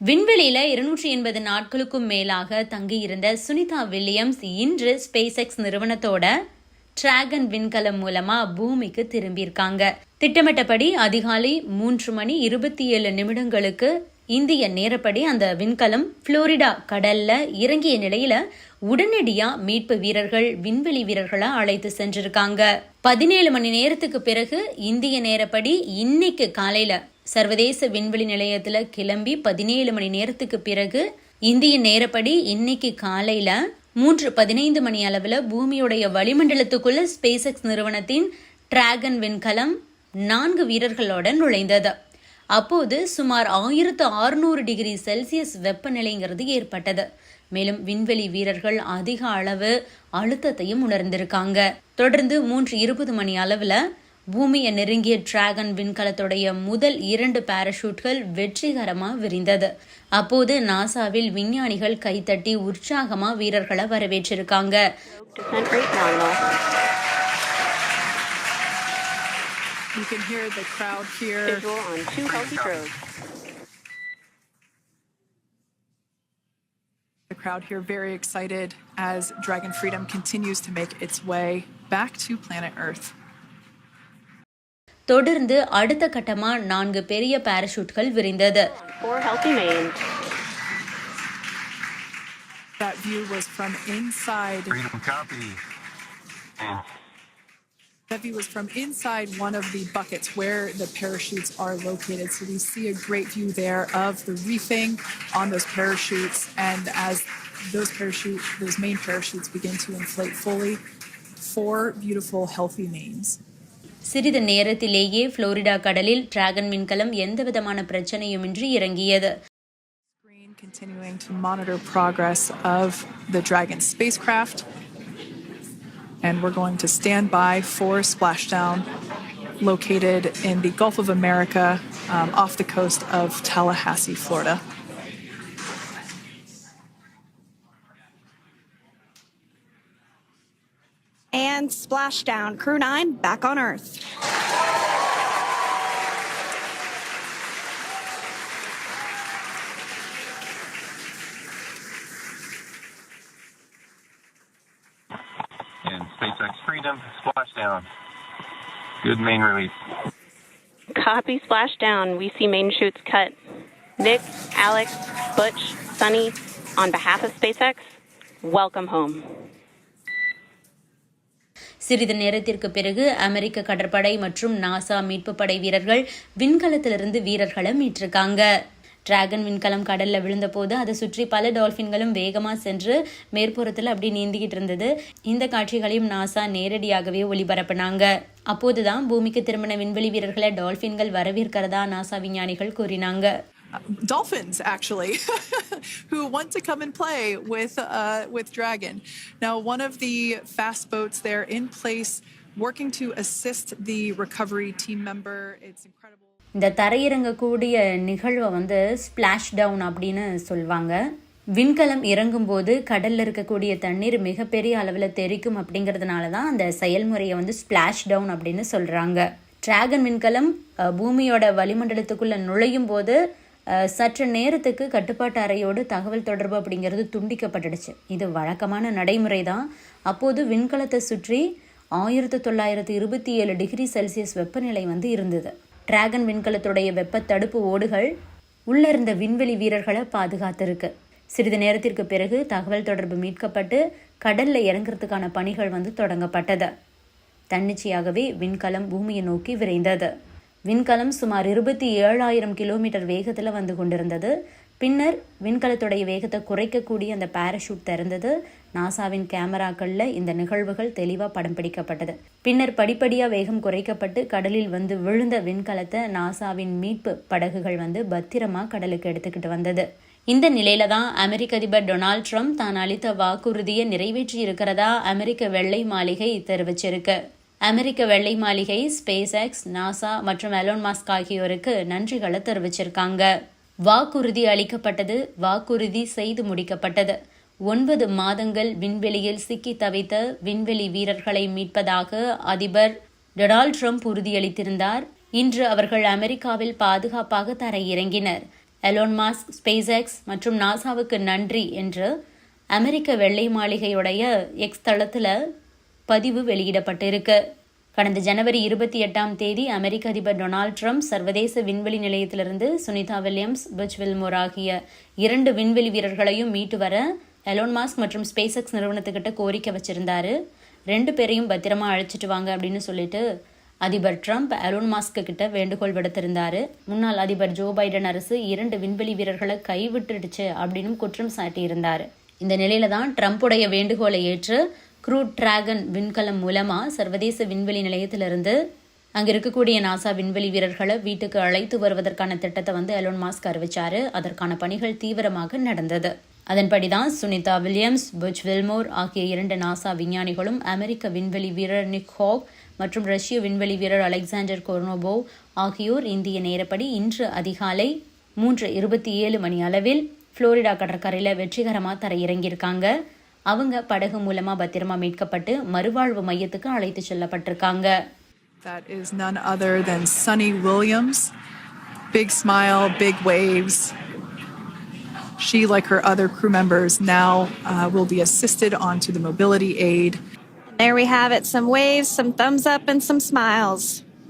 விண்வெளியில 280 நாட்களுக்கும் மேலாக தங்கியிருந்த சுனிதா வில்லியம்ஸ் இன்று ஸ்பேஸ் எக்ஸ் நிறுவனத்தோட டிராகன் விண்கலம் மூலமா பூமிக்கு திரும்பியிருக்காங்க. திட்டமிட்டபடி அதிகாலை 3:27 இந்திய நேரப்படி அந்த விண்கலம் புளோரிடா கடல்ல இறங்கிய நிலையில உடனடியா மீட்பு வீரர்கள் விண்வெளி வீரர்களை அழைத்து சென்றிருக்காங்க. 17 மணி நேரத்துக்கு பிறகு இந்திய நேரப்படி இன்னைக்கு காலையில சர்வதேச விண்வெளி நிலையத்துல கிளம்பி 17 மணி நேரத்துக்கு பிறகு இந்திய நேரப்படி இன்னைக்கு காலையில 3:15 மணி அளவுல பூமியுடைய வளிமண்டலத்துக்குள்ள ஸ்பேஸ் எக்ஸ் நிறுவனத்தின் டிராகன் விண்கலம் 4 வீரர்களோட நுழைந்தது. அப்போது சுமார் 1600 டிகிரி செல்சியஸ் வெப்பநிலைங்கிறது ஏற்பட்டது. மேலும் விண்வெளி வீரர்கள் அதிக அளவு அழுத்தத்தையும் உணர்ந்திருக்காங்க. தொடர்ந்து 3:20 மணி அளவுல பூமியை நெருங்கிய டிராகன் விண்கலத்துடைய முதல் 2 பாராசூட்கள் வெற்றிகரமா விரிந்தது. அப்போது நாசாவில் விஞ்ஞானிகள் கைத்தட்டி உற்சாகமா வீரர்களை வரவேற்றிருக்காங்க. You can hear the crowd here. Visual on 2 healthy probes. The crowd here very excited as Dragon Freedom continues to make its way back to planet Earth. தொடர்ந்து அடுத்த கட்டமா 4 பெரிய பாராசூட்கள் விரிந்தது. 4 healthy mains. That view was from inside. Freedom copy. That view was from inside one of the buckets where the parachutes are located. So we see a great view there of the reefing on those parachutes. And as those main parachutes begin to inflate fully, 4 beautiful, healthy mains. சிறிது நேரத்திலேயே Florida கடலில் dragon விண்கலம் எந்தவிதமான பிரச்சனையுமின்றி இறங்கியது. Continuing to monitor progress of the Dragon spacecraft. And we're going to stand by for splashdown located in the Gulf of America off the coast of Tallahassee, Florida. And splashdown. Crew 9 back on Earth. And SpaceX Freedom, splashdown. Good main release. Copy splashdown. We see main chutes cut. Nick, Alex, Butch, Sunny, on behalf of SpaceX, welcome home. சிறிது நேரத்திற்கு பிறகு அமெரிக்க கடற்படை மற்றும் NASA மீட்பு படை வீரர்கள் விண்கலத்திலிருந்து வீரர்களை மீட்டிருக்காங்க. Dragon விண்கலம் கடல்ல விழுந்த போது அதை சுற்றி பல டால்பின்களும் வேகமா சென்று மேற்புறத்துல அப்படி நீந்திக்கிட்டு இருந்தது. இந்த காட்சிகளையும் நாசா நேரடியாகவே ஒளிபரப்பினாங்க. அப்போதுதான் பூமிக்கு திரும்பின விண்வெளி வீரர்களை டால்பின்கள் வரவேற்கிறதா நாசா விஞ்ஞானிகள் கூறினாங்க. Dolphins, actually, who want to come and play with Dragon. Now, one of the fast boats there in place, working to assist the recovery team member. It's incredible. இந்த தரையிறங்கக்கூடிய நிகழ்வை ஸ்பிளாஷ் டவுன் அப்படின்னு சொல்லுவாங்க. விண்கலம் இறங்கும் போது கடல்ல இருக்கக்கூடிய தண்ணீர் மிகப்பெரிய அளவில் தெரிக்கும் அப்படிங்கிறதுனால தான் அந்த செயல்முறையை ஸ்பிளாஷ் டவுன் அப்படின்னு சொல்றாங்க. டிராகன் விண்கலம் பூமியோட வளிமண்டலத்துக்குள்ள நுழையும் போது சற்று நேரத்துக்கு கட்டுப்பாட்டு அறையோடு தகவல் தொடர்பு அப்படிங்கிறது துண்டிக்கப்பட்டுடுச்சு. இது வழக்கமான நடைமுறை தான். அப்போது விண்கலத்தை சுற்றி 1927 டிகிரி செல்சியஸ் வெப்பநிலை இருந்தது. டிராகன் விண்கலத்துடைய வெப்ப தடுப்பு ஓடுகள் உள்ள இருந்த விண்வெளி வீரர்களை பாதுகாத்திருக்கு. சிறிது நேரத்திற்கு பிறகு தகவல் தொடர்பு மீட்கப்பட்டு கடல்ல இறங்குறதுக்கான பணிகள் தொடங்கப்பட்டது. தன்னிச்சையாகவே விண்கலம் பூமியை நோக்கி விரைந்தது. விண்கலம் சுமார் 27,000 கிலோமீட்டர் வேகத்தில் கொண்டிருந்தது. பின்னர் விண்கலத்துடைய வேகத்தை குறைக்கக்கூடிய அந்த பாராசூட் திறந்தது. நாசாவின் கேமராக்களில் இந்த நிகழ்வுகள் தெளிவாக படம் பிடிக்கப்பட்டது. பின்னர் படிப்படியாக வேகம் குறைக்கப்பட்டு கடலில் விழுந்த விண்கலத்தை நாசாவின் மீட்பு படகுகள் பத்திரமா கடலுக்கு எடுத்துக்கிட்டு வந்தது. இந்த நிலையில தான் அமெரிக்க அதிபர் டொனால்ட் ட்ரம்ப் தான் அளித்த வாக்குறுதியை நிறைவேற்றி இருக்கிறதா அமெரிக்க வெள்ளை மாளிகை தெரிவிச்சிருக்கு. அமெரிக்க வெள்ளை மாளிகை ஸ்பேஸ் எக்ஸ், நாசா மற்றும் எலோன் மஸ்க் ஆகியோருக்கு நன்றிகளை தெரிவிச்சிருக்காங்க. வாக்குறுதி அளிக்கப்பட்டது, வாக்குறுதி செய்து முடிக்கப்பட்டது. 9 மாதங்கள் விண்வெளியில் சிக்கி தவித்த விண்வெளி வீரர்களை மீட்பதாக அதிபர் டொனால்ட் ட்ரம்ப் உறுதியளித்திருந்தார். இன்று அவர்கள் அமெரிக்காவில் பாதுகாப்பாக தரையிறங்கினர். எலோன் மாஸ்க், ஸ்பேஸ் எக்ஸ் மற்றும் நாசாவுக்கு நன்றி என்று அமெரிக்க வெள்ளை மாளிகையுடைய எக்ஸ் தளத்தில் பதிவு வெளியிடப்பட்டிருக்கு. கடந்த ஜனவரி 28ஆம் தேதி அமெரிக்க அதிபர் டொனால்ட் ட்ரம்ப் சர்வதேச விண்வெளி நிலையத்திலிருந்து சுனிதா வில்லியம்ஸ், பச் வில்மோர் ஆகிய 2 விண்வெளி வீரர்களையும் மீட்டு வர எலோன் மாஸ்க் மற்றும் ஸ்பேஸ் எக்ஸ் நிறுவனத்துக்கிட்ட கோரிக்கை வச்சிருந்தாரு. 2 பேரையும் பத்திரமா அழைச்சிட்டு வாங்க அப்படின்னு சொல்லிட்டு அதிபர் ட்ரம்ப் எலோன் மாஸ்க் கிட்ட வேண்டுகோள் விடுத்திருந்தாரு. முன்னாள் அதிபர் ஜோ பைடன் அரசு 2 விண்வெளி வீரர்களை கைவிட்டுடுச்சு அப்படின்னு குற்றம் சாட்டியிருந்தாரு. இந்த நிலையில தான் ட்ரம்ப்புடைய வேண்டுகோளை ஏற்று க்ரூ டிராகன் விண்கலம் மூலமா சர்வதேச விண்வெளி நிலையத்திலிருந்து அங்க இருக்கக்கூடிய நாசா விண்வெளி வீரர்களை வீட்டுக்கு அழைத்து வருவதற்கான திட்டத்தை வந்து எலோன் மாஸ்க் அறிவிச்சாரு. அதற்கான பணிகள் தீவிரமாக நடந்தது. அதன்படிதான் சுனிதா வில்லியம்ஸ், பச் வில்மோர் ஆகிய 2 நாசா விஞ்ஞானிகளும் அமெரிக்க விண்வெளி வீரர் நிக் ஹாக் மற்றும் ரஷ்ய விண்வெளி வீரர் அலெக்சாண்டர் கொர்னோபோவ் ஆகியோர் இந்திய நேரப்படி இன்று அதிகாலை 3:27 மணி அளவில் புளோரிடா கடற்கரையில் வெற்றிகரமாக தரையிறங்கியிருக்காங்க. அவங்க படகு மூலமா பத்திரமா மீட்கப்பட்டு மறுவாழ்வு மையத்துக்கு அழைத்து செல்லப்பட்டிருக்காங்க. That is none other than Sunny Williams. Big smile, big waves. She, like her other crew members, now will be assisted onto the mobility aid. There we have it. Some waves, some thumbs up, and some smiles.